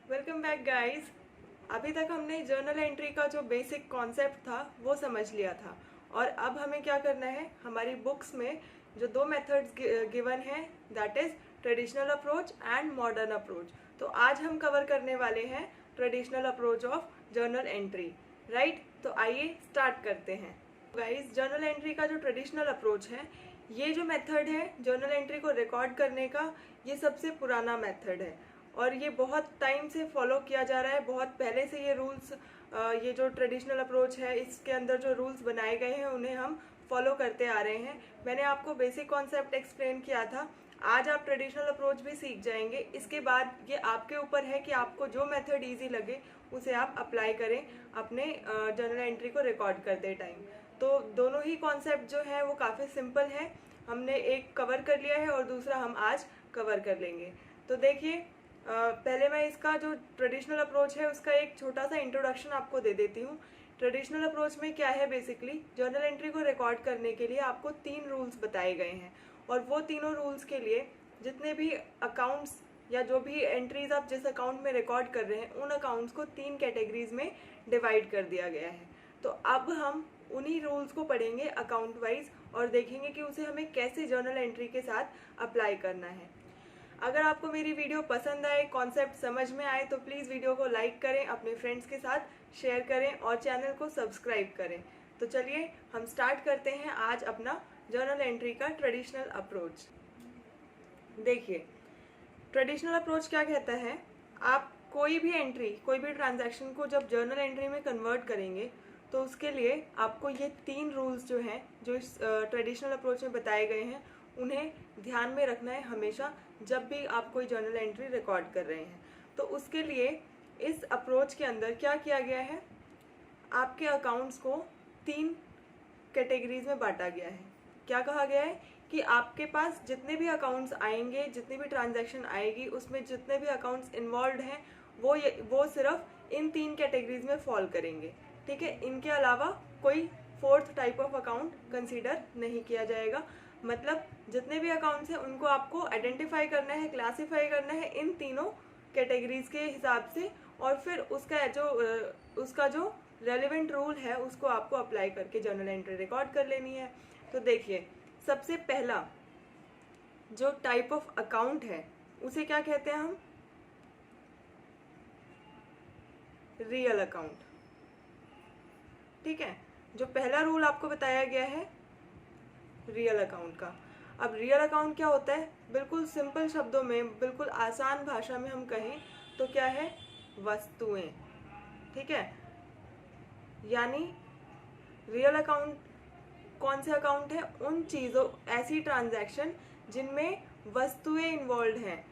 Welcome back guys. अभी तक हमने जर्नल एंट्री का जो बेसिक कॉन्सेप्ट था वो समझ लिया था और अब हमें क्या करना है, हमारी बुक्स में जो दो मेथड्स गिवन हैं, that is traditional approach and modern approach. तो आज हम कवर करने वाले हैं traditional approach of journal entry, right. तो आइए स्टार्ट करते हैं। गाइस, जर्नल एंट्री का जो ट्रेडिशनल अप्रोच है, ये जो मेथड है जर्नल एंट्री को रिकॉर्ड करने का, ये सबसे पुराना मेथड है और ये बहुत टाइम से फॉलो किया जा रहा है। बहुत पहले से ये रूल्स, ये जो ट्रेडिशनल अप्रोच है इसके अंदर जो रूल्स बनाए गए हैं उन्हें हम फॉलो करते आ रहे हैं। मैंने आपको बेसिक कॉन्सेप्ट एक्सप्लेन किया था। आज आप ट्रेडिशनल अप्रोच भी सीख जाएंगे। इसके बाद ये आपके ऊपर है कि आपको जो मेथड इजी लगे उसे आप अप्लाई करें अपने जर्नल एंट्री को रिकॉर्ड करते टाइम। तो दोनों ही कॉन्सेप्ट जो है वो काफ़ी सिंपल है। हमने एक कवर कर लिया है और दूसरा हम आज कवर कर लेंगे। तो देखिए, पहले मैं इसका जो ट्रेडिशनल अप्रोच है उसका एक छोटा सा इंट्रोडक्शन आपको दे देती हूँ। ट्रेडिशनल अप्रोच में क्या है, बेसिकली जर्नल एंट्री को रिकॉर्ड करने के लिए आपको 3 रूल्स बताए गए हैं और वो तीनों रूल्स के लिए जितने भी अकाउंट्स या जो भी एंट्रीज आप जिस अकाउंट में रिकॉर्ड कर रहे हैं उन अकाउंट्स को 3 कैटेगरीज में डिवाइड कर दिया गया है। तो अब हम उन्हीं रूल्स को पढ़ेंगे अकाउंट वाइज और देखेंगे कि उसे हमें कैसे जर्नल एंट्री के साथ अप्लाई करना है। अगर आपको मेरी वीडियो पसंद आए, कॉन्सेप्ट समझ में आए, तो प्लीज़ वीडियो को लाइक करें, अपने फ्रेंड्स के साथ शेयर करें और चैनल को सब्सक्राइब करें। तो चलिए हम स्टार्ट करते हैं आज अपना जर्नल एंट्री का ट्रेडिशनल अप्रोच। देखिए, ट्रेडिशनल अप्रोच क्या कहता है, आप कोई भी एंट्री, कोई भी ट्रांजैक्शन को जब जर्नल एंट्री में कन्वर्ट करेंगे तो उसके लिए आपको ये 3 रूल्स जो हैं, जो इस ट्रेडिशनल अप्रोच में बताए गए हैं, उन्हें ध्यान में रखना है हमेशा जब भी आप कोई जर्नल एंट्री रिकॉर्ड कर रहे हैं। तो उसके लिए इस अप्रोच के अंदर क्या किया गया है, आपके अकाउंट्स को 3 कैटेगरीज में बांटा गया है। क्या कहा गया है कि आपके पास जितने भी अकाउंट्स आएंगे, जितनी भी ट्रांजैक्शन आएगी, उसमें जितने भी अकाउंट्स इन्वॉल्व हैं वो सिर्फ इन 3 कैटेगरीज में फॉल करेंगे, ठीक है। इनके अलावा कोई 4th type of account consider नहीं किया जाएगा। मतलब जितने भी अकाउंट्स हैं उनको आपको आइडेंटिफाई करना है, क्लासीफाई करना है इन तीनों कैटेगरीज के हिसाब से और फिर उसका जो रेलिवेंट रूल है उसको आपको अप्लाई करके जर्नल एंट्री रिकॉर्ड कर लेनी है। तो देखिए, सबसे पहला जो टाइप ऑफ अकाउंट है उसे क्या कहते हैं हम, रियल अकाउंट, ठीक है। जो पहला रूल आपको बताया गया है रियल अकाउंट का। अब रियल अकाउंट क्या होता है, बिल्कुल सिंपल शब्दों में, बिल्कुल आसान भाषा में हम कहें तो क्या है, वस्तुएं, ठीक है। यानी रियल अकाउंट कौन से अकाउंट है, उन चीज़ों, ऐसी ट्रांजैक्शन जिनमें वस्तुएं इन्वॉल्व हैं,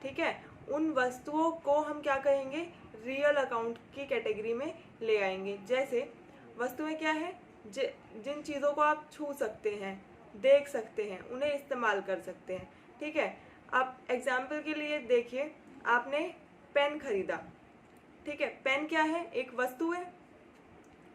ठीक है। उन वस्तुओं को हम क्या कहेंगे, रियल अकाउंट की कैटेगरी में ले आएंगे। जैसे वस्तुएं क्या है, जिन चीज़ों को आप छू सकते हैं, देख सकते हैं, उन्हें इस्तेमाल कर सकते हैं, ठीक है। अब एग्जाम्पल के लिए देखिए, आपने पेन खरीदा, ठीक है। पेन क्या है, एक वस्तु है,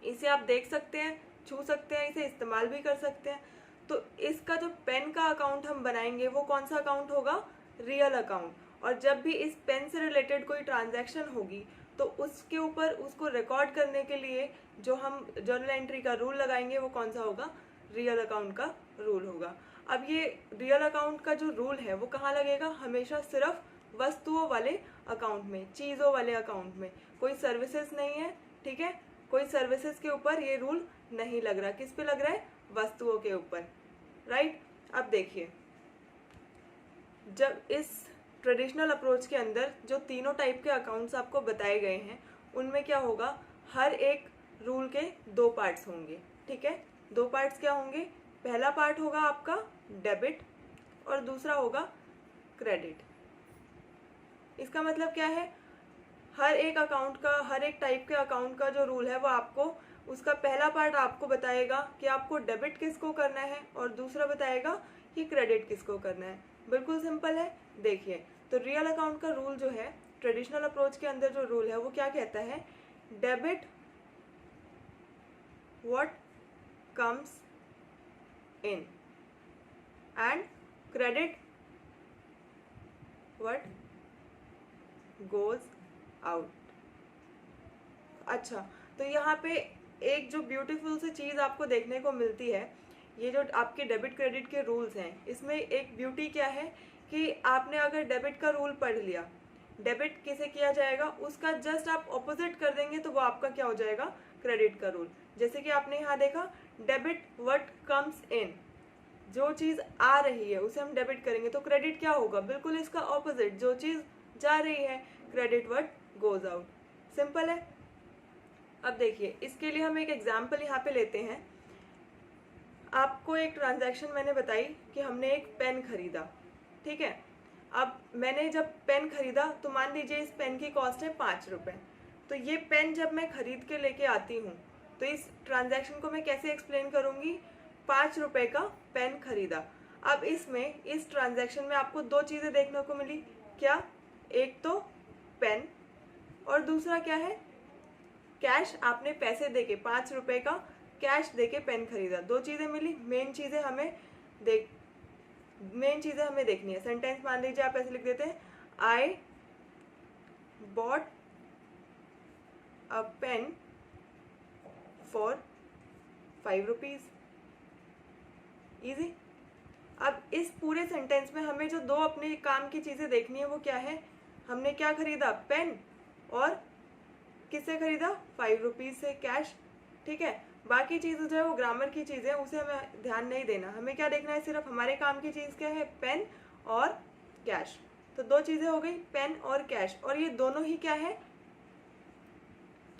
इसे आप देख सकते हैं, छू सकते हैं, इसे इस्तेमाल भी कर सकते हैं। तो इसका जो पेन का अकाउंट हम बनाएंगे वो कौन सा अकाउंट होगा, रियल अकाउंट। और जब भी इस पेन से रिलेटेड कोई ट्रांजैक्शन होगी तो उसके ऊपर उसको रिकॉर्ड करने के लिए जो हम जर्नल एंट्री का रूल लगाएंगे वो कौन सा होगा, रियल अकाउंट का रूल होगा। अब ये रियल अकाउंट का जो रूल है वो कहाँ लगेगा, हमेशा सिर्फ वस्तुओं वाले अकाउंट में, चीज़ों वाले अकाउंट में। कोई सर्विसेज नहीं है, ठीक है। कोई सर्विसेज के ऊपर ये रूल नहीं लग रहा। किस पे लग रहा है, वस्तुओं के ऊपर, राइट। अब देखिए, जब इस ट्रेडिशनल अप्रोच के अंदर जो तीनों टाइप के अकाउंट्स आपको बताए गए हैं उनमें क्या होगा, हर एक रूल के 2 पार्ट्स होंगे, ठीक है। 2 पार्ट्स क्या होंगे, पहला पार्ट होगा आपका डेबिट और दूसरा होगा क्रेडिट। इसका मतलब क्या है, हर एक अकाउंट का, हर एक टाइप के अकाउंट का जो रूल है वो आपको, उसका पहला पार्ट आपको बताएगा कि आपको डेबिट किसको करना है और दूसरा बताएगा कि क्रेडिट किसको करना है। बिल्कुल सिंपल है। देखिए, तो रियल अकाउंट का रूल जो है, ट्रेडिशनल अप्रोच के अंदर जो रूल है वो क्या कहता है, debit what comes in and credit what goes out. अच्छा, तो यहाँ पे एक जो ब्यूटीफुल सी चीज़ आपको देखने को मिलती है, ये जो आपके डेबिट क्रेडिट के रूल्स हैं, इसमें एक ब्यूटी क्या है कि आपने अगर डेबिट का रूल पढ़ लिया, डेबिट किसे किया जाएगा उसका जस्ट आप ऑपोजिट कर देंगे तो वो आपका क्या हो जाएगा, क्रेडिट का रूल। जैसे कि आपने यहाँ देखा, डेबिट व्हाट कम्स इन, जो चीज़ आ रही है उसे हम डेबिट करेंगे, तो क्रेडिट क्या होगा, बिल्कुल इसका ऑपोजिट, जो चीज़ जा रही है, credit what goes out. Simple है। अब देखिए, इसके लिए हम एक एग्जाम्पल यहाँ पे लेते हैं। आपको एक ट्रांजैक्शन मैंने बताई कि हमने एक पेन खरीदा, ठीक है। अब मैंने जब पेन खरीदा तो मान लीजिए इस पेन की कॉस्ट है 5 रुपये। तो ये पेन जब मैं खरीद के लेके आती हूँ तो इस ट्रांजैक्शन को मैं कैसे एक्सप्लेन करूँगी, 5 रुपये का पेन खरीदा। अब इसमें इस ट्रांजैक्शन में आपको दो चीज़ें देखने को मिली, क्या, एक तो पेन और दूसरा क्या है, कैश। आपने पैसे देके 5 रुपये का कैश देके पेन खरीदा, दो चीज़ें मिली। मेन चीज़ें हमें देखनी है। सेंटेंस मान लीजिए आप ऐसे लिख देते हैं, I bought a pen for 5 rupees. Easy. अब इस पूरे सेंटेंस में हमें जो दो अपने काम की चीज़ें देखनी है वो क्या है, हमने क्या खरीदा, पेन, और किससे खरीदा, 5 रुपीज़ से, कैश, ठीक है। बाकी चीज़ जो है वो ग्रामर की चीज़ है, उसे हमें ध्यान नहीं देना। हमें क्या देखना है, सिर्फ हमारे काम की चीज़ क्या है, पेन और कैश। तो दो चीज़ें हो गई, पेन और कैश, और ये दोनों ही क्या है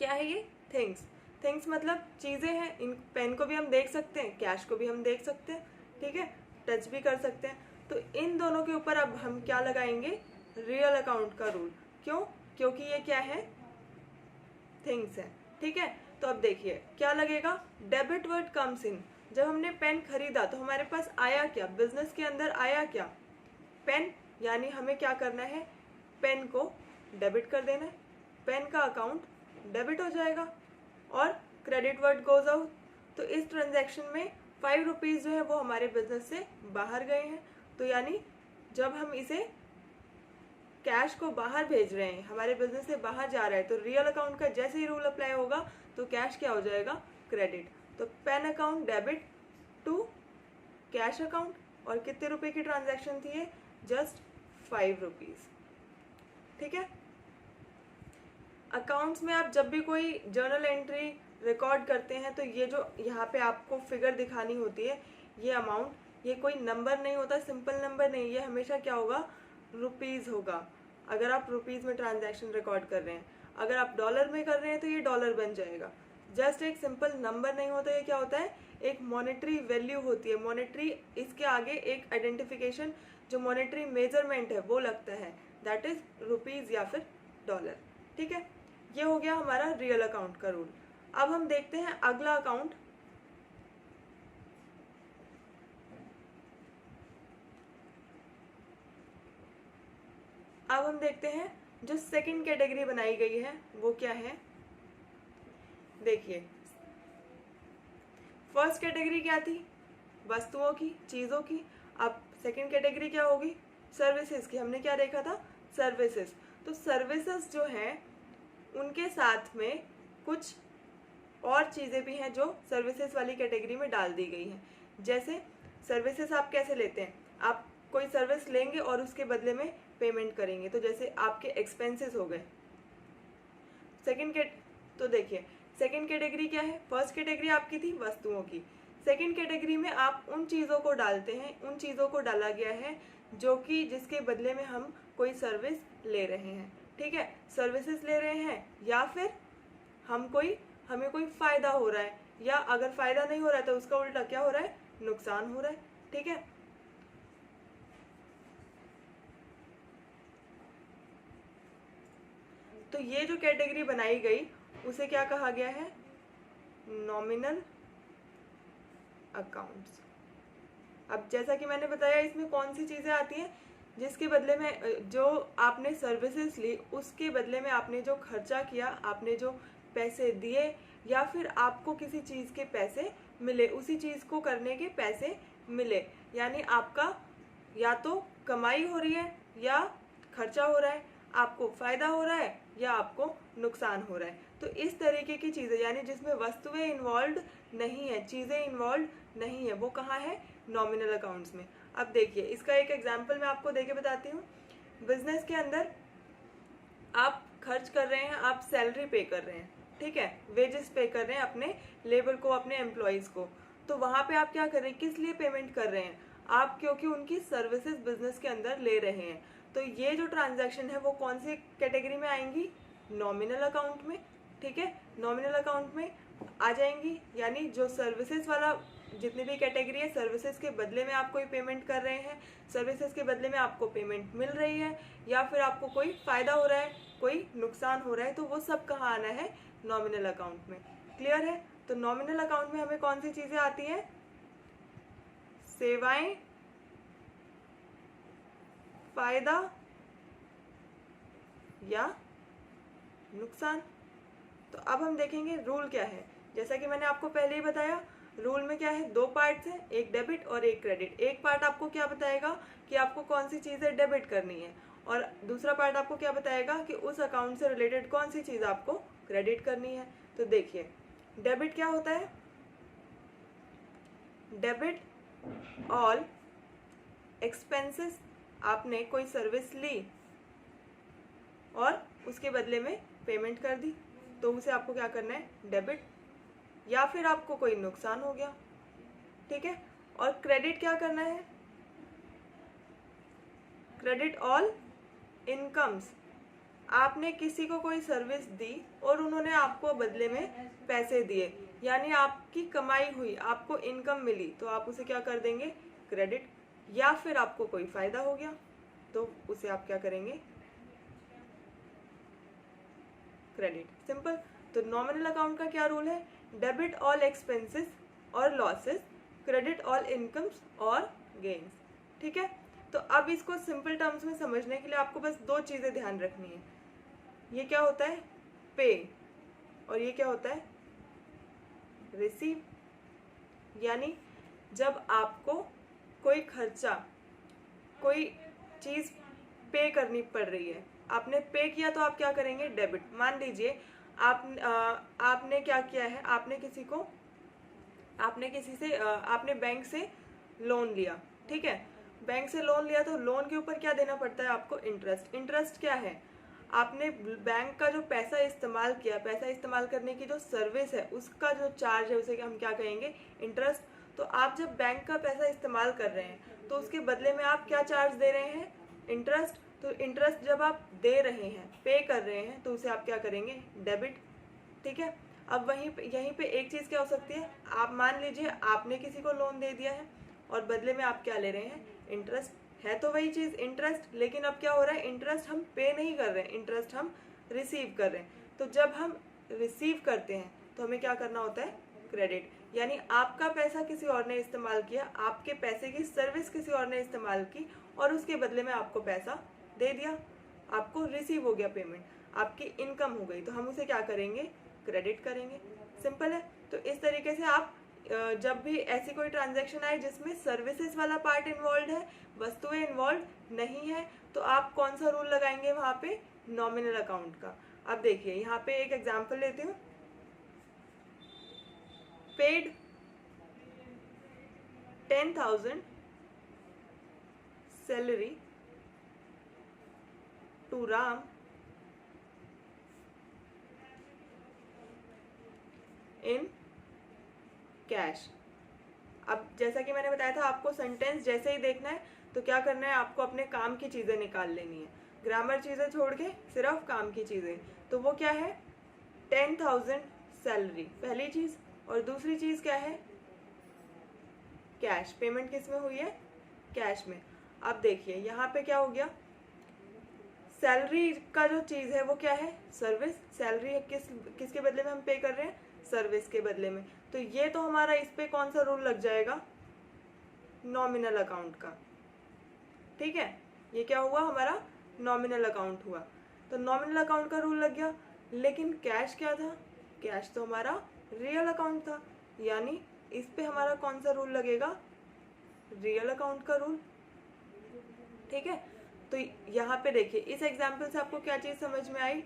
ये थिंग्स। थिंग्स मतलब चीज़ें हैं। इन पेन को भी हम देख सकते हैं, कैश को भी हम देख सकते हैं, ठीक है, टच भी कर सकते हैं। तो इन दोनों के ऊपर अब हम क्या लगाएंगे, रियल अकाउंट का रूल। क्यों, क्योंकि ये क्या है, थिंग्स है, ठीक है। तो अब देखिए क्या लगेगा, डेबिट वर्ड कम्स इन। जब हमने पेन खरीदा तो हमारे पास आया क्या, बिजनेस के अंदर आया क्या, पेन। यानी हमें क्या करना है, पेन को डेबिट कर देना है, पेन का अकाउंट डेबिट हो जाएगा, और क्रेडिट वर्ड गोज आउट। तो इस ट्रांजैक्शन में 5 रुपीज़ जो है वो हमारे बिजनेस से बाहर गए हैं। तो यानी जब हम इसे कैश को बाहर भेज रहे हैं, हमारे बिजनेस से बाहर जा रहा है, तो रियल अकाउंट का जैसे ही रूल अप्लाई होगा तो कैश क्या हो जाएगा, क्रेडिट। तो pen account debit to cash account, और कितने रुपए की ट्रांजैक्शन थी ये, जस्ट 5 रुपीज़, ठीक है। अकाउंट्स में आप जब भी कोई जर्नल एंट्री रिकॉर्ड करते हैं तो ये जो यहाँ पे आपको फिगर दिखानी होती है, ये अमाउंट, ये कोई नंबर नहीं होता, सिंपल नंबर नहीं, ये हमेशा क्या होगा, रुपीज़ होगा। अगर आप रुपीज़ में ट्रांजैक्शन रिकॉर्ड कर रहे हैं, अगर आप डॉलर में कर रहे हैं तो ये डॉलर बन जाएगा। जस्ट एक सिंपल नंबर नहीं होता, ये क्या होता है, एक मॉनेटरी वैल्यू होती है। मॉनेटरी, इसके आगे एक आइडेंटिफिकेशन, जो मॉनेटरी मेजरमेंट है वो लगता है, दैट इज रुपीज़ या फिर डॉलर, ठीक है। ये हो गया हमारा रियल अकाउंट का रूल। अब हम देखते हैं अगला अकाउंट। अब हम देखते हैं जो सेकंड कैटेगरी बनाई गई है वो क्या है। देखिए, फर्स्ट कैटेगरी क्या थी, वस्तुओं की, चीज़ों की। अब सेकंड कैटेगरी क्या होगी, सर्विसेज की। हमने क्या देखा था, सर्विसेज। तो सर्विसेज जो हैं उनके साथ में कुछ और चीज़ें भी हैं जो सर्विसेज वाली कैटेगरी में डाल दी गई हैं। जैसे सर्विसेज आप कैसे लेते हैं, आप कोई सर्विस लेंगे और उसके बदले में पेमेंट करेंगे, तो जैसे आपके एक्सपेंसेस हो गए। तो देखिए सेकंड कैटेगरी क्या है, फर्स्ट कैटेगरी आपकी थी वस्तुओं की, सेकंड कैटेगरी में आप उन चीज़ों को डालते हैं, उन चीज़ों को डाला गया है जो कि जिसके बदले में हम कोई सर्विस ले रहे हैं, ठीक है। सर्विसेज ले रहे हैं या फिर हमें कोई फ़ायदा हो रहा है, या अगर फ़ायदा नहीं हो रहा है तो उसका उल्टा क्या हो रहा है, नुकसान हो रहा है, ठीक है। तो ये जो कैटेगरी बनाई गई उसे क्या कहा गया है, नॉमिनल अकाउंट्स। अब जैसा कि मैंने बताया, इसमें कौन सी चीज़ें आती हैं, जिसके बदले में जो आपने सर्विसेज ली उसके बदले में आपने जो खर्चा किया, आपने जो पैसे दिए, या फिर आपको किसी चीज़ के पैसे मिले, उसी चीज़ को करने के पैसे मिले। यानी आपका या तो कमाई हो रही है या खर्चा हो रहा है, आपको फ़ायदा हो रहा है या आपको नुकसान हो रहा है। तो इस तरीके की चीज़ें, यानी जिसमें वस्तुएं इन्वॉल्व नहीं है, चीज़ें इन्वॉल्व नहीं है, वो कहाँ है? नॉमिनल अकाउंट्स में। अब देखिए, इसका एक एग्जाम्पल मैं आपको देके बताती हूँ। बिजनेस के अंदर आप खर्च कर रहे हैं, आप सैलरी पे कर रहे हैं, ठीक है, वेजेस पे कर रहे हैं अपने लेबर को, अपने एम्प्लॉयज़ को। तो वहाँ पे आप क्या कर रहे हैं, किस लिए पेमेंट कर रहे हैं आप? क्योंकि उनकी सर्विसेज बिजनेस के अंदर ले रहे हैं। तो ये जो ट्रांजैक्शन है वो कौन सी कैटेगरी में आएंगी? नॉमिनल अकाउंट में, ठीक है, नॉमिनल अकाउंट में आ जाएंगी। यानी जो सर्विसेज वाला जितनी भी कैटेगरी है, सर्विसेज के बदले में आप कोई पेमेंट कर रहे हैं, सर्विसेज के बदले में आपको पेमेंट मिल रही है, या फिर आपको कोई फायदा हो रहा है, कोई नुकसान हो रहा है, तो वो सब कहाँ आना है? नॉमिनल अकाउंट में। क्लियर है? तो नॉमिनल अकाउंट में हमें कौन सी चीजें आती हैं? सेवाएं, फायदा या नुकसान। तो अब हम देखेंगे रूल क्या है। जैसा कि मैंने आपको पहले ही बताया, रूल में क्या है? दो पार्ट्स हैं, एक डेबिट और एक क्रेडिट। एक पार्ट आपको क्या बताएगा कि आपको कौन सी चीज़ें डेबिट करनी है, और दूसरा पार्ट आपको क्या बताएगा कि उस अकाउंट से रिलेटेड कौन सी चीज़ आपको क्रेडिट करनी है। तो देखिए, डेबिट क्या होता है? डेबिट ऑल एक्सपेंसेस, आपने कोई सर्विस ली और उसके बदले में पेमेंट कर दी, तो उसे आपको क्या करना है? डेबिट। या फिर आपको कोई नुकसान हो गया, ठीक है। और क्रेडिट क्या करना है? क्रेडिट ऑल इनकम्स, आपने किसी को कोई सर्विस दी और उन्होंने आपको बदले में पैसे दिए, यानी आपकी कमाई हुई, आपको इनकम मिली, तो आप उसे क्या कर देंगे? क्रेडिट। या फिर आपको कोई फायदा हो गया, तो उसे आप क्या करेंगे? क्रेडिट। सिंपल। तो नॉमिनल अकाउंट का क्या रूल है? डेबिट ऑल एक्सपेंसेस और लॉसेस, क्रेडिट ऑल इनकम्स और गेन्स, ठीक है। तो अब इसको सिंपल टर्म्स में समझने के लिए आपको बस दो चीज़ें ध्यान रखनी है। ये क्या होता है? पे, और ये क्या होता है? रिसीव। यानी जब आपको कोई खर्चा, कोई चीज़ पे करनी पड़ रही है, आपने पे किया, तो आप क्या करेंगे? डेबिट। मान लीजिए आपने क्या किया है, आपने बैंक से लोन लिया, ठीक है, बैंक से लोन लिया, तो लोन के ऊपर क्या देना पड़ता है आपको? इंटरेस्ट। इंटरेस्ट क्या है? आपने बैंक का जो पैसा इस्तेमाल किया, पैसा इस्तेमाल करने की जो सर्विस है, उसका जो चार्ज है, उसे हम क्या कहेंगे? इंटरेस्ट। तो आप जब बैंक का पैसा इस्तेमाल कर रहे हैं, तो उसके बदले में आप क्या चार्ज दे रहे हैं? इंटरेस्ट। तो इंटरेस्ट जब आप दे रहे हैं, पे कर रहे हैं, तो उसे आप क्या करेंगे? डेबिट, ठीक है। अब यहीं पे एक चीज़ क्या हो सकती है? आप मान लीजिए आपने किसी को लोन दे दिया है और बदले में आप क्या ले रहे हैं? इंटरेस्ट। है तो वही चीज़, इंटरेस्ट, लेकिन अब क्या हो रहा है? इंटरेस्ट हम पे नहीं कर रहे हैं, इंटरेस्ट हम रिसीव कर रहे हैं। तो जब हम रिसीव करते हैं, तो हमें क्या करना होता है? क्रेडिट। यानी आपका पैसा किसी और ने इस्तेमाल किया, आपके पैसे की सर्विस किसी और ने इस्तेमाल की, और उसके बदले में आपको पैसा दे दिया, आपको रिसीव हो गया पेमेंट, आपकी इनकम हो गई, तो हम उसे क्या करेंगे? क्रेडिट करेंगे। सिंपल है। तो इस तरीके से आप जब भी ऐसी कोई ट्रांजैक्शन आए जिसमें सर्विसेज वाला पार्ट इन्वॉल्व है, वस्तुएं इन्वॉल्व नहीं है, तो आप कौन सा रूल लगाएंगे वहाँ पे? नॉमिनल अकाउंट का। अब देखिए, यहाँ पे एक एग्जांपल लेती हूँ। Paid 10,000 salary to Ram in cash. अब जैसा कि मैंने बताया था, आपको सेंटेंस जैसे ही देखना है तो क्या करना है? आपको अपने काम की चीज़ें निकाल लेनी है, ग्रामर चीज़ें छोड़ के सिर्फ काम की चीज़ें। तो वो क्या है? 10,000 सैलरी, पहली चीज़। और दूसरी चीज़ क्या है? कैश। पेमेंट किस में हुई है? कैश में। अब देखिए, यहाँ पे क्या हो गया? सैलरी का जो चीज़ है वो क्या है? सर्विस। सैलरी किसके बदले में हम पे कर रहे हैं? सर्विस के बदले में। तो ये तो हमारा इस पे कौन सा रूल लग जाएगा? नॉमिनल अकाउंट का, ठीक है। ये क्या हुआ? हमारा नॉमिनल अकाउंट हुआ। तो नॉमिनल अकाउंट का रूल लग गया। लेकिन कैश क्या था? कैश तो हमारा रियल अकाउंट था, यानी इस पे हमारा कौन सा रूल लगेगा? रियल अकाउंट का रूल, ठीक है। तो यहाँ पे देखिए, इस एग्जाम्पल से आपको क्या चीज़ समझ में आई?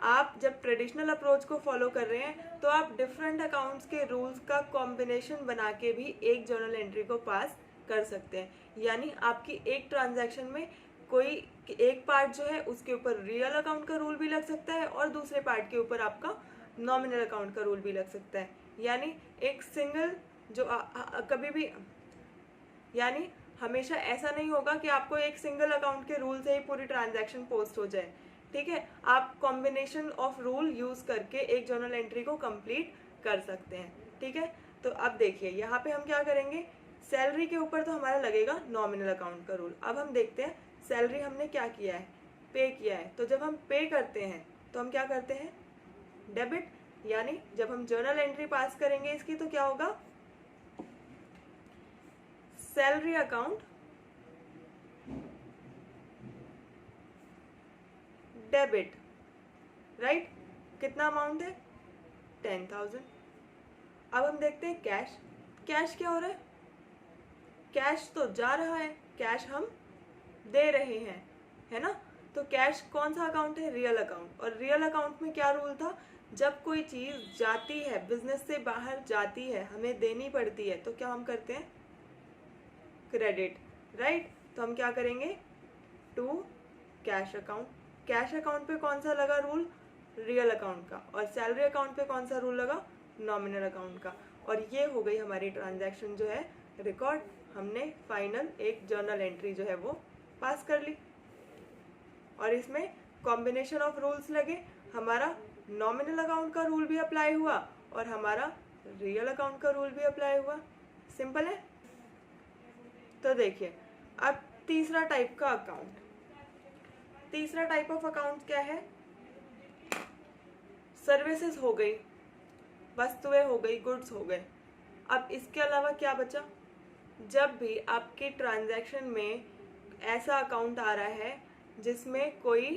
आप जब ट्रेडिशनल अप्रोच को फॉलो कर रहे हैं तो आप डिफरेंट अकाउंट्स के रूल्स का कॉम्बिनेशन बना के भी एक जर्नल एंट्री को पास कर सकते हैं। यानी आपकी एक ट्रांजैक्शन में कोई एक पार्ट जो है उसके ऊपर रियल अकाउंट का रूल भी लग सकता है और दूसरे पार्ट के ऊपर आपका नॉमिनल अकाउंट का रूल भी लग सकता है। यानी एक सिंगल जो कभी भी, यानी हमेशा ऐसा नहीं होगा कि आपको एक सिंगल अकाउंट के रूल से ही पूरी ट्रांजैक्शन पोस्ट हो जाए। ठीक है, आप कॉम्बिनेशन ऑफ रूल यूज करके एक जर्नल एंट्री को कंप्लीट कर सकते हैं। ठीक है, तो अब देखिए यहाँ पे हम क्या करेंगे, सैलरी के ऊपर तो हमारा लगेगा नॉमिनल अकाउंट का रूल। अब हम देखते हैं सैलरी हमने क्या किया है, पे किया है। तो जब हम पे करते हैं तो हम क्या करते हैं, डेबिट। यानी जब हम जर्नल एंट्री पास करेंगे इसकी तो क्या होगा, सैलरी अकाउंट डेबिट, राइट। कितना अमाउंट है, 10,000। अब हम देखते हैं कैश। कैश क्या हो रहा है, कैश तो जा रहा है, कैश हम दे रहे हैं, है ना। तो कैश कौन सा अकाउंट है, रियल अकाउंट। और रियल अकाउंट में क्या रूल था, जब कोई चीज जाती है, बिजनेस से बाहर जाती है, हमें देनी पड़ती है, तो क्या हम करते हैं, क्रेडिट, राइट। तो हम क्या करेंगे, to cash account. Cash account पे कौन सा लगा रूल, रियल अकाउंट का। और सैलरी अकाउंट पे कौन सा रूल लगा, नॉमिनल अकाउंट का। और ये हो गई हमारी ट्रांजैक्शन जो है रिकॉर्ड। हमने फाइनल एक जर्नल एंट्री जो है वो पास कर ली। और इसमें कॉम्बिनेशन ऑफ रूल्स लगे, हमारा नॉमिनल अकाउंट का रूल भी अप्लाई हुआ और हमारा रियल अकाउंट का रूल भी अप्लाई हुआ। सिंपल है। तो देखिए अब तीसरा टाइप का अकाउंट, तीसरा टाइप ऑफ अकाउंट क्या है, सर्विसेज हो गई, वस्तुएं हो गई, गुड्स हो गए। अब इसके अलावा क्या बचा, जब भी आपके ट्रांजैक्शन में ऐसा अकाउंट आ रहा है जिसमें कोई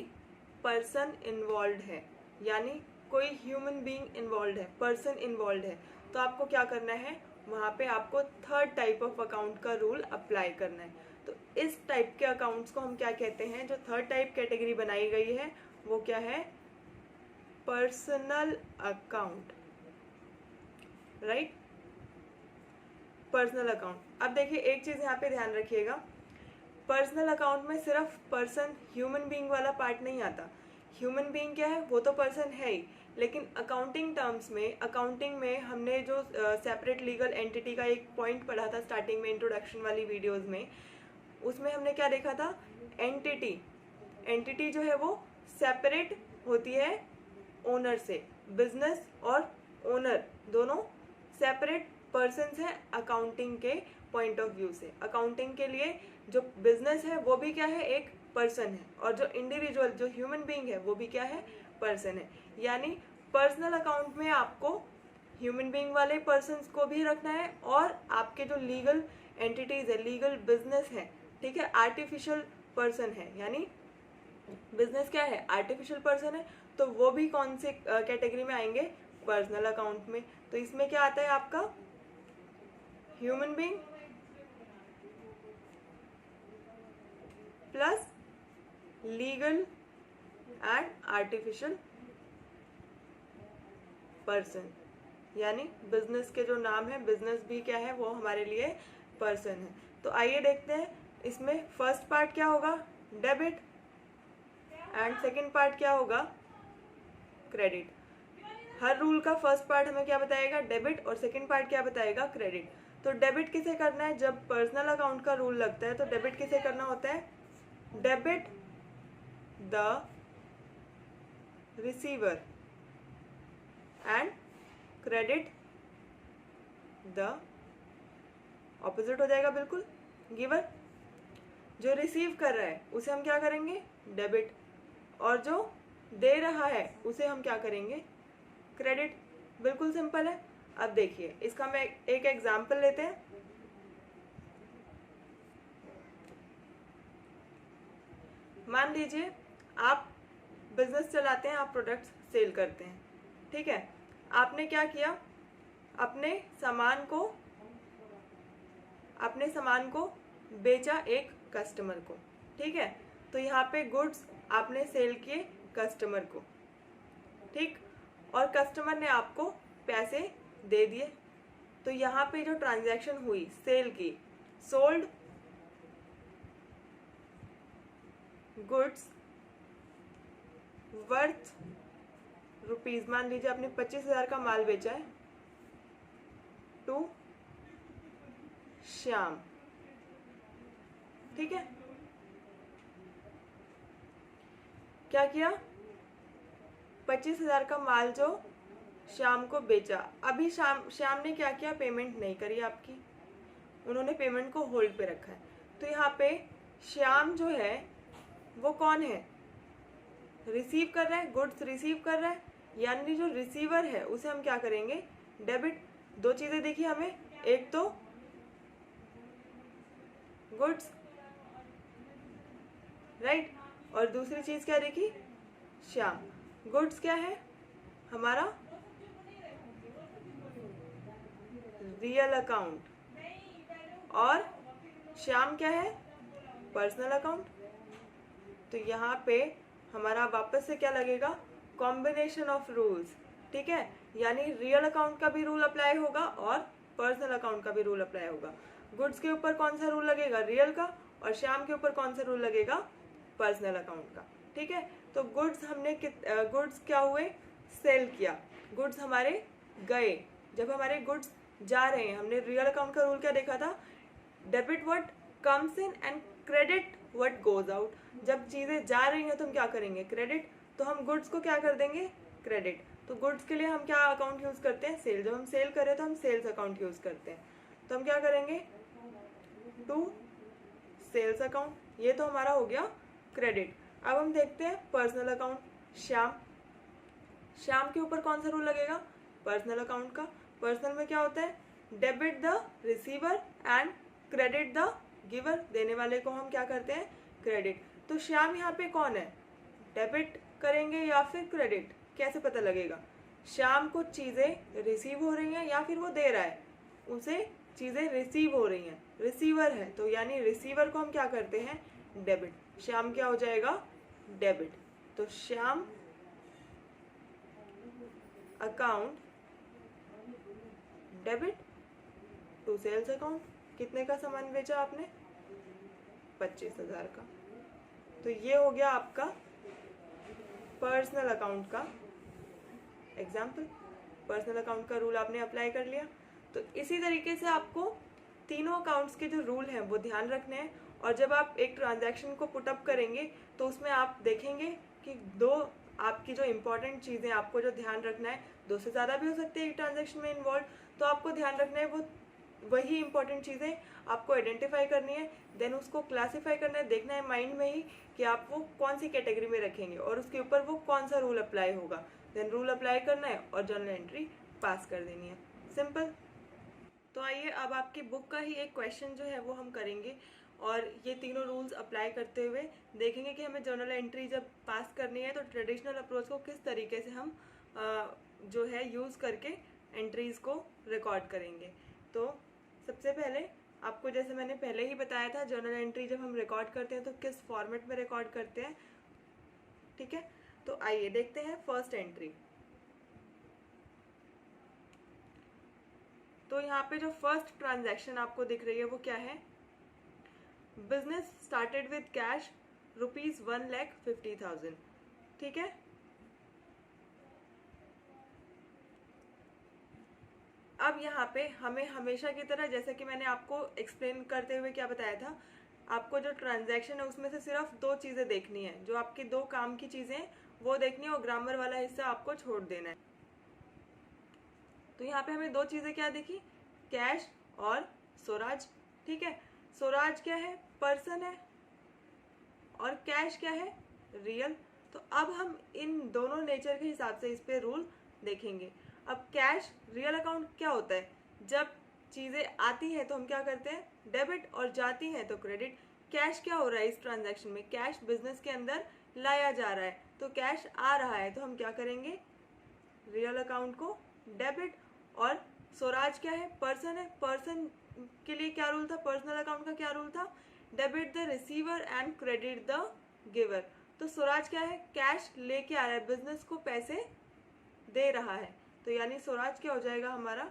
पर्सन इन्वॉल्व है, यानी कोई ह्यूमन बीइंग इन्वॉल्व है, पर्सन इन्वॉल्व है, तो आपको क्या करना है, वहाँ पे आपको थर्ड टाइप ऑफ अकाउंट का रूल अप्लाई करना है। तो इस टाइप के अकाउंट्स को हम क्या कहते हैं, जो थर्ड टाइप कैटेगरी बनाई गई है वो क्या है, personal account, right, personal account. अब देखिए एक चीज यहाँ पे ध्यान रखिएगा, पर्सनल अकाउंट में सिर्फ पर्सन ह्यूमन बीइंग वाला पार्ट नहीं आता। ह्यूमन बीइंग क्या है, वो तो पर्सन है ही, लेकिन अकाउंटिंग टर्म्स में, अकाउंटिंग में हमने जो सेपरेट लीगल एंटिटी का एक पॉइंट पढ़ा था स्टार्टिंग में इंट्रोडक्शन वाली वीडियोस में, उसमें हमने क्या देखा था, एंटिटी, एंटिटी जो है वो सेपरेट होती है ओनर से। बिजनेस और ओनर दोनों सेपरेट पर्सन्स हैं अकाउंटिंग के पॉइंट ऑफ व्यू से। अकाउंटिंग के लिए जो बिजनेस है वो भी क्या है, एक पर्सन है, और जो इंडिविजुअल, जो ह्यूमन बीइंग है वो भी क्या है, पर्सन है। यानी पर्सनल अकाउंट में आपको ह्यूमन बीइंग वाले पर्सन्स को भी रखना है, और आपके जो लीगल एंटिटीज है, लीगल बिजनेस है, ठीक है, आर्टिफिशियल पर्सन है, यानी बिजनेस क्या है, आर्टिफिशियल पर्सन है, तो वो भी कौन से कैटेगरी में आएंगे, पर्सनल अकाउंट में। तो इसमें क्या आता है आपका, human being plus legal and artificial person, यानी बिजनेस के जो नाम है, बिजनेस भी क्या है, वो हमारे लिए पर्सन है। तो आइए देखते हैं इसमें फर्स्ट पार्ट क्या होगा, डेबिट, एंड सेकंड पार्ट क्या होगा, क्रेडिट। हर रूल का फर्स्ट पार्ट हमें क्या बताएगा, डेबिट, और सेकंड पार्ट क्या बताएगा, क्रेडिट। तो डेबिट किसे करना है, जब पर्सनल अकाउंट का रूल लगता है तो डेबिट किसे करना होता है, debit the receiver and credit the opposite हो जाएगा, बिल्कुल गिवर। जो रिसीव कर रहा है उसे हम क्या करेंगे, डेबिट, और जो दे रहा है उसे हम क्या करेंगे, क्रेडिट। बिल्कुल सिंपल है। अब देखिए इसका मैं एक एग्जाम्पल लेते हैं। मान लीजिए आप बिजनेस चलाते हैं, आप प्रोडक्ट्स सेल करते हैं, ठीक है। आपने क्या किया, अपने सामान को बेचा एक कस्टमर को, ठीक है। तो यहाँ पे गुड्स आपने सेल किए कस्टमर को, ठीक, और कस्टमर ने आपको पैसे दे दिए। तो यहाँ पे जो ट्रांजैक्शन हुई सेल की, सोल्ड गुड्स वर्थ रुपीज, मान लीजिए आपने 25,000 का माल बेचा है टू श्याम, ठीक है। क्या किया, 25,000 का माल जो श्याम को बेचा, अभी श्याम ने क्या किया, पेमेंट नहीं करी आपकी, उन्होंने पेमेंट को होल्ड पे रखा है। तो यहाँ पे श्याम जो है वो कौन है, रिसीव कर रहा है, गुड्स रिसीव कर रहा है, यानी जो रिसीवर है उसे हम क्या करेंगे, डेबिट। दो चीजें देखी हमें, एक तो गुड्स, राइट, और दूसरी चीज क्या देखी, श्याम। गुड्स क्या है हमारा, रियल अकाउंट, और श्याम क्या है, पर्सनल अकाउंट। तो यहाँ पे हमारा वापस से क्या लगेगा, कॉम्बिनेशन ऑफ रूल्स, ठीक है, यानी रियल अकाउंट का भी रूल अप्लाई होगा और पर्सनल अकाउंट का भी रूल अप्लाई होगा। गुड्स के ऊपर कौन सा रूल लगेगा, रियल का, और श्याम के ऊपर कौन सा रूल लगेगा, पर्सनल अकाउंट का, ठीक है। तो गुड्स हमने गुड्स क्या हुए, सेल किया, गुड्स हमारे गए। जब हमारे गुड्स जा रहे हैं, हमने रियल अकाउंट का रूल क्या देखा था, debit what comes in and credit what goes out. जब चीजें जा रही हैं तो हम क्या करेंगे, क्रेडिट, तो हम गुड्स को क्या कर देंगे, क्रेडिट। तो गुड्स के लिए हम क्या अकाउंट यूज करते हैं, सेल। जब हम सेल करें तो हम सेल्स अकाउंट यूज करते हैं। तो हम क्या करेंगे, टू सेल्स अकाउंट, ये तो हमारा हो गया क्रेडिट। अब हम देखते हैं पर्सनल अकाउंट, श्याम। श्याम के ऊपर कौन सा रूल लगेगा, पर्सनल अकाउंट का। पर्सनल में क्या होता है, debit the receiver and credit the giver, देने वाले को हम क्या करते हैं, क्रेडिट। तो श्याम यहाँ पे कौन है, डेबिट करेंगे या फिर क्रेडिट, कैसे पता लगेगा, श्याम को चीजें रिसीव हो रही हैं या फिर वो दे रहा है, उसे चीजें रिसीव हो रही हैं, रिसीवर है, तो यानी रिसीवर को हम क्या करते हैं, डेबिट। श्याम क्या हो जाएगा, डेबिट। तो Shyam account debit to sales account. कितने का सामान बेचा आपने, 25,000 का। तो ये हो गया आपका पर्सनल अकाउंट का एग्जाम्पल। पर्सनल अकाउंट का रूल आपने अप्लाई कर लिया। तो इसी तरीके से आपको तीनों अकाउंट्स के जो रूल हैं वो ध्यान रखने हैं। और जब आप एक ट्रांजैक्शन को पुटअप करेंगे तो उसमें आप देखेंगे कि दो आपकी जो इम्पोर्टेंट चीज़ें आपको जो ध्यान रखना है, दो से ज़्यादा भी हो सकती है एक ट्रांजैक्शन में इन्वॉल्व, तो आपको ध्यान रखना है वो वही इंपॉर्टेंट चीज़ें आपको आइडेंटिफाई करनी है, देन उसको क्लासीफाई करना है, देखना है माइंड में ही कि आप वो कौन सी कैटेगरी में रखेंगे और उसके ऊपर वो कौन सा रूल अप्लाई होगा, देन रूल अप्लाई करना है और जर्नल एंट्री पास कर देनी है, सिंपल। तो आइए अब आपकी बुक का ही एक क्वेश्चन जो है वो हम करेंगे और ये तीनों रूल्स अप्लाई करते हुए देखेंगे कि हमें जर्नल एंट्री जब पास करनी है तो ट्रेडिशनल अप्रोच को किस तरीके से हम जो है यूज़ करके एंट्रीज़ को रिकॉर्ड करेंगे। तो सबसे पहले आपको, जैसे मैंने पहले ही बताया था, जर्नल एंट्री जब हम रिकॉर्ड करते हैं तो किस फॉर्मेट में रिकॉर्ड करते हैं, ठीक है। तो आइए देखते हैं फर्स्ट एंट्री। तो यहाँ पे जो फर्स्ट ट्रांजैक्शन आपको दिख रही है वो क्या है, बिजनेस स्टार्टेड विद कैश ₹1,50,000, ठीक है। अब यहाँ पे हमें हमेशा की तरह, जैसे कि मैंने आपको एक्सप्लेन करते हुए क्या बताया था, आपको जो ट्रांजैक्शन है उसमें से सिर्फ दो चीज़ें देखनी है, जो आपकी दो काम की चीज़ें वो देखनी है और ग्रामर वाला हिस्सा आपको छोड़ देना है। तो यहाँ पे हमें दो चीज़ें क्या देखी, कैश और स्वराज, ठीक है। स्वराज क्या है, पर्सन है, और कैश क्या है, रियल। तो अब हम इन दोनों नेचर के हिसाब से इस पे रूल देखेंगे। अब कैश, रियल अकाउंट क्या होता है, जब चीज़ें आती हैं तो हम क्या करते हैं, डेबिट, और जाती हैं तो क्रेडिट। कैश क्या हो रहा है इस ट्रांजैक्शन में, कैश बिजनेस के अंदर लाया जा रहा है, तो कैश आ रहा है तो हम क्या करेंगे, रियल अकाउंट को डेबिट। और स्वराज क्या है, पर्सन है, पर्सन के लिए क्या रूल था, पर्सनल अकाउंट का क्या रूल था, debit the receiver and credit the giver. तो स्वराज क्या है, कैश लेके आ रहा है, बिजनेस को पैसे दे रहा है, तो यानी स्वराज क्या हो जाएगा हमारा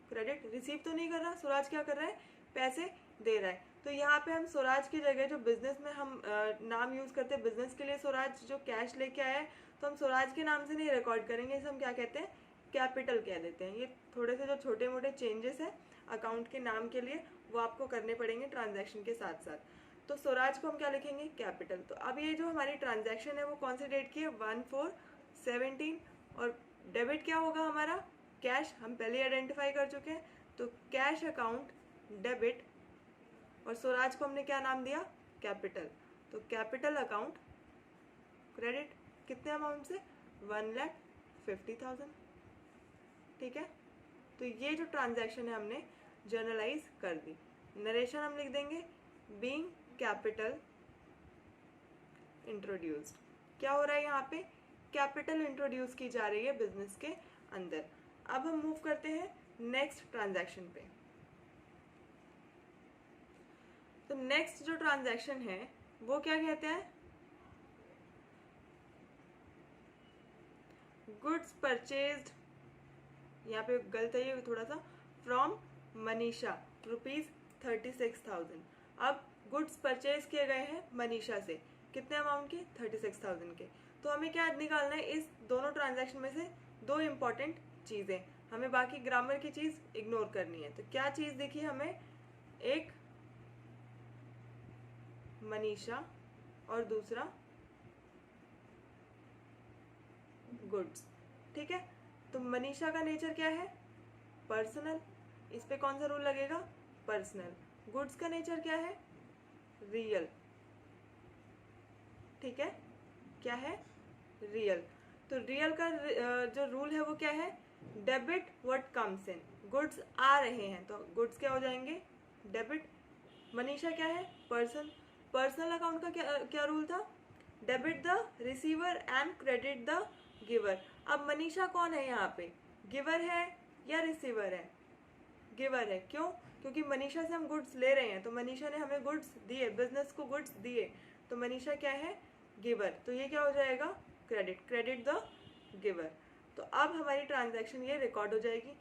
क्रेडिट। रिसीव तो नहीं कर रहा, स्वराज क्या कर रहा है, पैसे दे रहा है। तो यहाँ पे हम स्वराज की जगह जो बिजनेस में हम नाम यूज करते हैं बिजनेस के लिए, स्वराज जो कैश लेके आया है, तो हम स्वराज के नाम से नहीं रिकॉर्ड करेंगे, इसे हम क्या कहते हैं, कैपिटल कह देते हैं। ये थोड़े से जो छोटे मोटे चेंजेस हैं अकाउंट के नाम के लिए वो आपको करने पड़ेंगे ट्रांजैक्शन के साथ साथ। तो स्वराज को हम क्या लिखेंगे, कैपिटल। तो अब ये जो हमारी ट्रांजैक्शन है वो कौन से डेट की है, 1/4/17, और डेबिट क्या होगा हमारा, कैश, हम पहले आइडेंटिफाई कर चुके हैं, तो कैश अकाउंट डेबिट, और स्वराज को हमने क्या नाम दिया, कैपिटल, तो कैपिटल अकाउंट क्रेडिट, कितने अमाउंट से, 1,50,000। ठीक है, तो ये जो ट्रांजैक्शन है हमने जर्नलाइज कर दी। नरेशन हम लिख देंगे, बीइंग कैपिटल इंट्रोड्यूस्ड, क्या हो रहा है यहाँ पे, कैपिटल इंट्रोड्यूस की जा रही है बिजनेस के अंदर। अब हम मूव करते हैं नेक्स्ट ट्रांजैक्शन पे। तो नेक्स्ट जो ट्रांजैक्शन है वो क्या कहते हैं, गुड्स परचेज्ड, यहाँ पे गलत है ये थोड़ा सा, फ्रॉम मनीषा ₹36,000। अब गुड्स परचेज किए गए हैं मनीषा से, कितने अमाउंट के, 36,000 के। तो हमें क्या निकालना है, इस दोनों ट्रांजैक्शन में से दो इंपॉर्टेंट चीजें, हमें बाकी ग्रामर की चीज इग्नोर करनी है। तो क्या चीज देखी हमें, एक मनीषा और दूसरा गुड्स। ठीक है, तो मनीषा का नेचर क्या है, पर्सनल, इस पे कौन सा रूल लगेगा, पर्सनल। गुड्स का नेचर क्या है, रियल। ठीक है, क्या है, रियल। तो रियल का जो रूल है वो क्या है, debit what comes in, goods आ रहे हैं तो गुड्स क्या हो जाएंगे, डेबिट। मनीषा क्या है, पर्सन, पर्सनल अकाउंट का क्या रूल था, debit the receiver and credit the giver. अब मनीषा कौन है यहाँ पे, गिवर है या रिसीवर है, गिवर है। क्यों, क्योंकि मनीषा से हम गुड्स ले रहे हैं, तो मनीषा ने हमें गुड्स दिए, बिजनेस को गुड्स दिए, तो मनीषा क्या है, गिवर। तो ये क्या हो जाएगा, क्रेडिट, क्रेडिट द गिवर। तो अब हमारी ट्रांजैक्शन ये रिकॉर्ड हो जाएगी।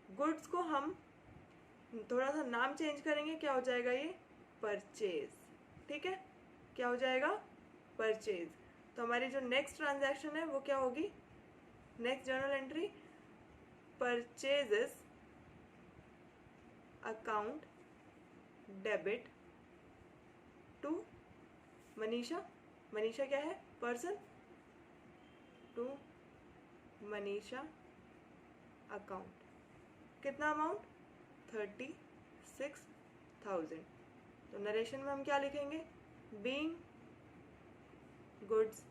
गुड्स को हम थोड़ा सा नाम चेंज करेंगे, क्या हो जाएगा ये, परचेज। ठीक है, क्या हो जाएगा, परचेज। तो हमारी जो नेक्स्ट ट्रांजैक्शन है वो क्या होगी, next journal entry, purchases account debit to Manisha, Manisha क्या है, पर्सन, टू मनीषा अकाउंट, कितना अमाउंट, 36,000। तो नरेशन में हम क्या लिखेंगे, बीइंग गुड्स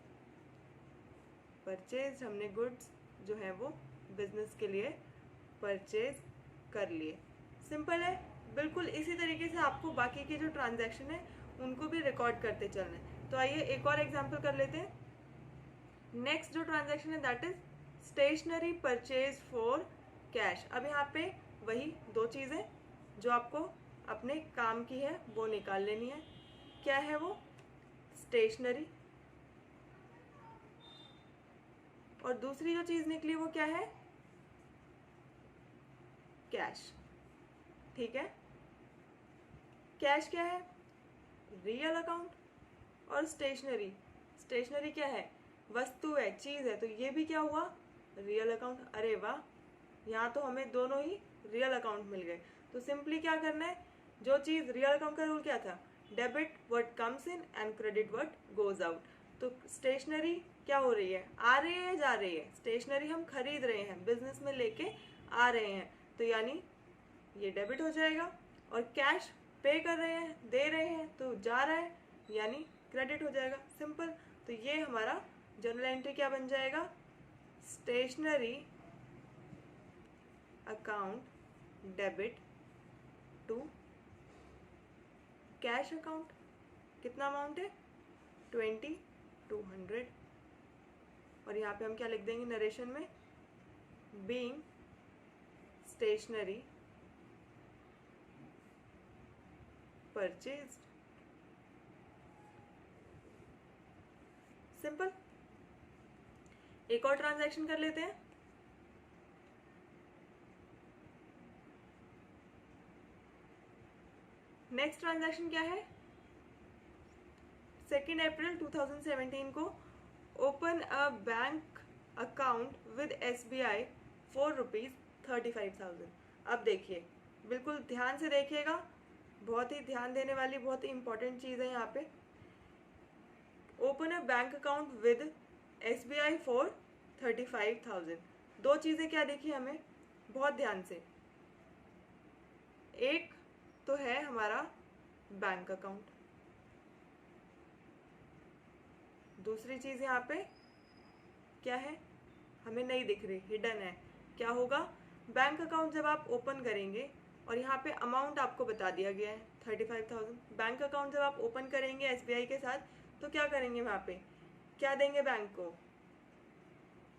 परचेज, हमने गुड्स जो है वो बिजनेस के लिए परचेज कर लिए। सिंपल है, बिल्कुल इसी तरीके से आपको बाकी की जो ट्रांजैक्शन है उनको भी रिकॉर्ड करते चलना है। तो आइए एक और एग्जांपल कर लेते हैं। नेक्स्ट जो ट्रांजैक्शन है that is stationary purchase for cash. अब यहाँ पे वही दो चीज़ें जो आपको अपने काम की है वो निकाल लेनी है। क्या है वो, स्टेशनरी, और दूसरी जो चीज़ निकली वो क्या है, कैश। ठीक है, कैश क्या है, रियल अकाउंट, और स्टेशनरी, स्टेशनरी क्या है, वस्तु है, चीज़ है, तो ये भी क्या हुआ, रियल अकाउंट। अरे वाह, यहाँ तो हमें दोनों ही रियल अकाउंट मिल गए। तो सिंपली क्या करना है, जो चीज़ रियल अकाउंट का रूल क्या था, debit what comes in and credit what goes out. तो स्टेशनरी क्या हो रही है, आ रही है, जा रही है, स्टेशनरी हम खरीद रहे हैं, बिजनेस में लेके आ रहे हैं, तो यानी ये डेबिट हो जाएगा। और कैश पे कर रहे हैं, दे रहे हैं, तो जा रहा है, यानी क्रेडिट हो जाएगा। सिंपल। तो ये हमारा जर्नल एंट्री क्या बन जाएगा, stationery account debit to cash account, कितना अमाउंट है, 2,200। और यहाँ पे हम क्या लिख देंगे नरेशन में, बीइंग स्टेशनरी परचेज्ड। सिंपल। एक और ट्रांजैक्शन कर लेते हैं। नेक्स्ट ट्रांजैक्शन क्या है? 2 अप्रैल 2017 को open a bank account with SBI for ₹35,000। अब देखिए, बिल्कुल ध्यान से देखिएगा, बहुत ही ध्यान देने वाली बहुत ही इंपॉर्टेंट चीज़ है यहाँ पे। Open a bank account with SBI for 35,000। दो चीज़ें क्या देखी हमें बहुत ध्यान से, एक तो है हमारा बैंक अकाउंट, दूसरी चीज़ यहाँ पे क्या है हमें नहीं दिख रही, हिडन है। क्या होगा? बैंक अकाउंट जब आप ओपन करेंगे और यहाँ पे अमाउंट आपको बता दिया गया है 35,000। बैंक अकाउंट जब आप ओपन करेंगे SBI के साथ तो क्या करेंगे, वहाँ पे क्या देंगे बैंक को?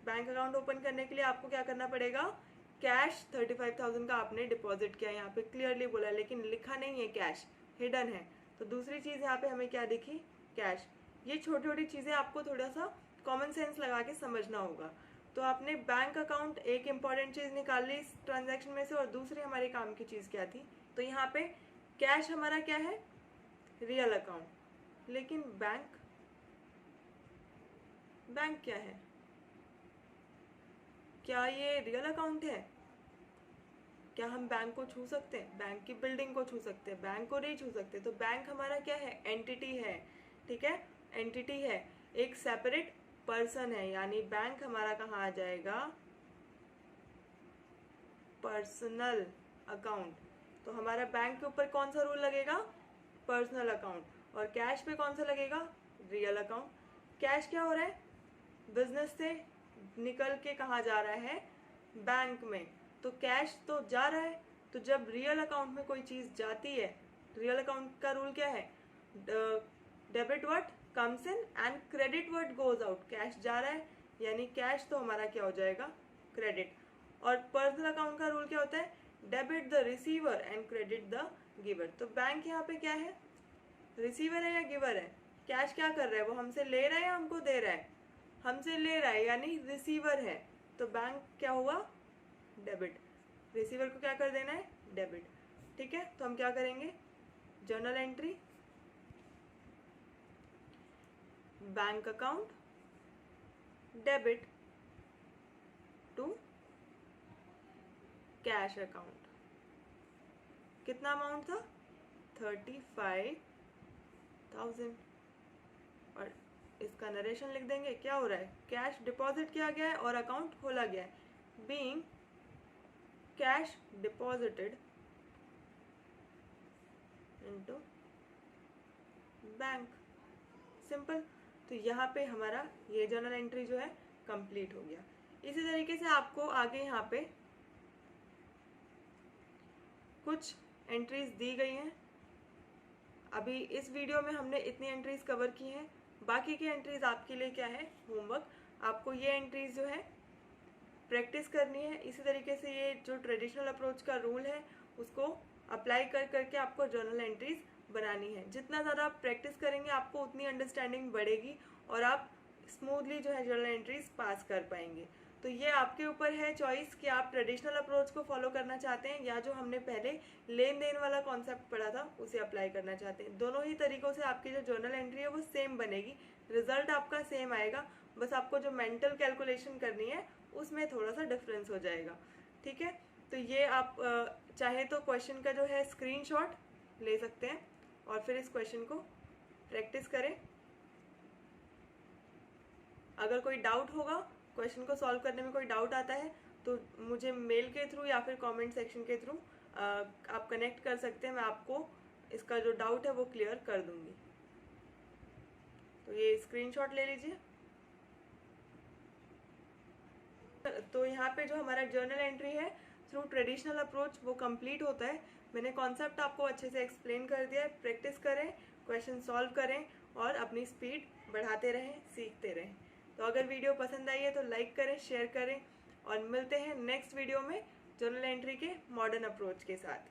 बैंक अकाउंट ओपन करने के लिए आपको क्या करना पड़ेगा? कैश 35,000 का आपने डिपॉजिट किया, यहाँ पे क्लियरली बोला, लेकिन लिखा नहीं है कैश, हिडन है। तो दूसरी चीज़ यहाँ पे हमें क्या दिखी? कैश। ये छोटी छोटी चीज़ें आपको थोड़ा सा कॉमन सेंस लगा के समझना होगा। तो आपने बैंक अकाउंट एक इम्पॉर्टेंट चीज़ निकाल ली इस ट्रांजैक्शन में से, और दूसरी हमारे काम की चीज़ क्या थी? तो यहाँ पे कैश हमारा क्या है? Real account. लेकिन बैंक क्या है? क्या ये रियल अकाउंट है? क्या हम बैंक को छू सकते हैं? बैंक की बिल्डिंग को छू सकते हैं? बैंक को नहीं छू सकते। तो बैंक हमारा क्या है? एंटिटी है, ठीक है, एंटिटी है, एक सेपरेट पर्सन है। यानी बैंक हमारा कहाँ आ जाएगा? Personal account. तो हमारा बैंक के ऊपर कौन सा रूल लगेगा? Personal account. और कैश पे कौन सा लगेगा? Real account. कैश क्या हो रहा है? बिजनेस से निकल के कहाँ जा रहा है? बैंक में। तो कैश तो जा रहा है। तो जब रियल अकाउंट में कोई चीज़ जाती है, रियल अकाउंट का रूल क्या है? Debit word comes in and credit word goes out. Cash जा रहा है यानी कैश तो हमारा क्या हो जाएगा? क्रेडिट। और पर्सनल अकाउंट का रूल क्या होता है? Debit the receiver and credit the giver. तो बैंक यहाँ पे क्या है? रिसीवर है या गिवर है? कैश क्या कर रहा है? वो हमसे ले रहा है या हमको दे रहा है? हमसे ले रहा है यानी रिसीवर है। तो बैंक क्या हुआ? डेबिट। रिसीवर को क्या कर देना है? डेबिट। ठीक है, तो हम क्या करेंगे? Journal entry, bank account debit to cash account. कितना अमाउंट था? 35,000। और इसका नरेशन लिख देंगे। क्या हो रहा है? कैश डिपॉजिट किया गया है और अकाउंट खोला गया है। Being cash deposited into bank. Simple. तो यहाँ पे हमारा ये जर्नल एंट्री जो है कंप्लीट हो गया। इसी तरीके से आपको आगे यहाँ पे कुछ एंट्रीज दी गई हैं। अभी इस वीडियो में हमने इतनी एंट्रीज कवर की हैं। बाकी की एंट्रीज आपके लिए क्या है? होमवर्क। आपको ये एंट्रीज जो है प्रैक्टिस करनी है। इसी तरीके से ये जो ट्रेडिशनल अप्रोच का रूल है उसको अप्लाई कर करके आपको जर्नल एंट्रीज बनानी है। जितना ज़्यादा आप प्रैक्टिस करेंगे आपको उतनी अंडरस्टैंडिंग बढ़ेगी और आप स्मूथली जो है जर्नल एंट्रीज पास कर पाएंगे। तो ये आपके ऊपर है चॉइस कि आप ट्रेडिशनल अप्रोच को फॉलो करना चाहते हैं या जो हमने पहले लेन देन वाला कॉन्सेप्ट पढ़ा था उसे अप्लाई करना चाहते हैं। दोनों ही तरीकों से आपकी जो जर्नल एंट्री है वो सेम बनेगी, रिजल्ट आपका सेम आएगा। बस आपको जो मेंटल कैलकुलेशन करनी है उसमें थोड़ा सा डिफरेंस हो जाएगा। ठीक है, तो ये आप चाहे तो क्वेश्चन का जो है स्क्रीनशॉट ले सकते हैं और फिर इस क्वेश्चन को प्रैक्टिस करें। अगर कोई डाउट होगा, क्वेश्चन को सॉल्व करने में कोई डाउट आता है तो मुझे मेल के थ्रू या फिर कमेंट सेक्शन के थ्रू आप कनेक्ट कर सकते हैं। मैं आपको इसका जो डाउट है वो क्लियर कर दूंगी। तो ये स्क्रीनशॉट ले लीजिए। तो यहाँ पे जो हमारा जर्नल एंट्री है थ्रू ट्रेडिशनल अप्रोच वो कंप्लीट होता है। मैंने कॉन्सेप्ट आपको अच्छे से एक्सप्लेन कर दिया है। प्रैक्टिस करें, क्वेश्चन सॉल्व करें और अपनी स्पीड बढ़ाते रहें, सीखते रहें। तो अगर वीडियो पसंद आई है तो लाइक करें, शेयर करें और मिलते हैं नेक्स्ट वीडियो में जर्नल एंट्री के मॉडर्न अप्रोच के साथ।